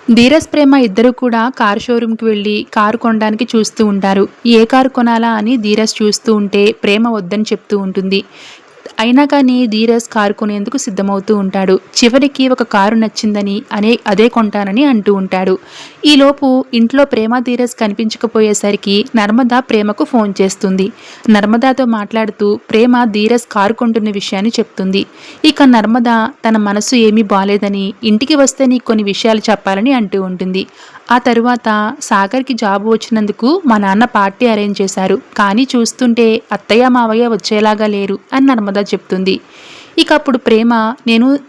ధీరజ్, ప్రేమ ఇద్దరూ కూడా కారు షోరూమ్‌కి వెళ్లి కారు కొనడానికి చూస్తూ ఉంటారు. ఏ కారు కొనాలా అని ధీరజ్ చూస్తూ ఉంటే ప్రేమ వద్దని చెప్తూ ఉంటుంది. అయినా కానీ ధీరజ్ కారు కొనేందుకు సిద్ధమవుతూ ఉంటాడు. చివరికి ఒక కారు నచ్చిందని అదే కొంటానని అంటూ ఉంటాడు. ఈలోపు ఇంట్లో ప్రేమ, ధీరజ్ కనిపించకపోయేసరికి నర్మద ప్రేమకు ఫోన్ చేస్తుంది. నర్మదాతో మాట్లాడుతూ ప్రేమ ధీరజ్ కారు కొంటున్న విషయాన్ని చెప్తుంది. ఇక నర్మద తన మనసు ఏమీ బాలేదని, ఇంటికి వస్తే నీకు కొన్ని విషయాలు చెప్పాలని అంటూ ఉంటుంది. ఆ తరువాత సాగర్‌కి జాబ్ వచ్చినందుకు మా నాన్న పార్టీ అరేంజ్ చేశారు. కానీ చూస్తుంటే అత్తయ్య, మావయ్య వచ్చేలాగా లేరు అని నర్మద చెప్తుంది. ఇక అప్పుడు ప్రేమ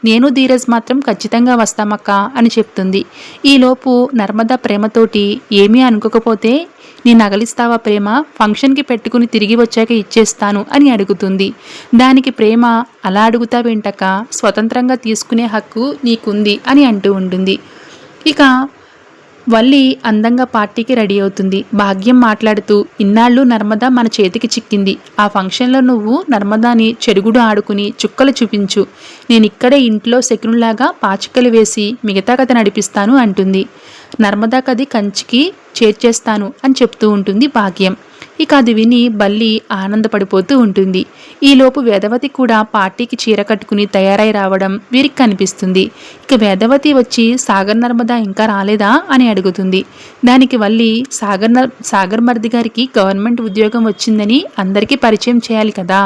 నేను ధీరజ్ మాత్రం ఖచ్చితంగా వస్తామక్కా అని చెప్తుంది. ఈలోపు నర్మద ప్రేమతోటి ఏమీ అనుకోకపోతే నీ నగలిస్తావా ప్రేమ, ఫంక్షన్‌కి పెట్టుకుని తిరిగి వచ్చాక ఇచ్చేస్తాను అని అడుగుతుంది. దానికి ప్రేమ అలా అడుగుతావేంటక్క, స్వతంత్రంగా తీసుకునే హక్కు నీకుంది అని అంటూ ఉంటుంది. ఇక వల్లి అందంగా పార్టీకి రెడీ అవుతుంది. భాగ్యం మాట్లాడుతూ ఇన్నాళ్ళు నర్మద మన చేతికి చిక్కింది. ఆ ఫంక్షన్లో నువ్వు నర్మదాని చెరుగుడు ఆడుకుని చుక్కలు చూపించు. నేనిక్కడే ఇంట్లో శకునులాగా పాచికలు వేసి మిగతా కథ నడిపిస్తాను అంటుంది. నర్మదా కది కంచికి చేర్చేస్తాను అని చెప్తూ ఉంటుంది భాగ్యం. ఇక అది విని బల్లి ఆనందపడిపోతూ ఉంటుంది. ఈలోపు వేదవతి కూడా పార్టీకి చీర కట్టుకుని తయారై రావడం వీరికి కనిపిస్తుంది. ఇక వేదవతి వచ్చి సాగర్, నర్మద ఇంకా రాలేదా అని అడుగుతుంది. దానికి వల్లి సాగర్ మరిది గారికి గవర్నమెంట్ ఉద్యోగం వచ్చిందని అందరికీ పరిచయం చేయాలి కదా,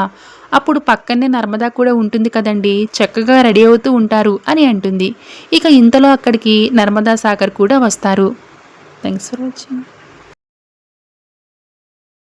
అప్పుడు పక్కనే నర్మదా కూడా ఉంటుంది కదండి, చక్కగా రెడీ అవుతూ ఉంటారు అని అంటుంది. ఇక ఇంతలో అక్కడికి నర్మదా, సాగర్ కూడా వస్తారు. Thanks for watching.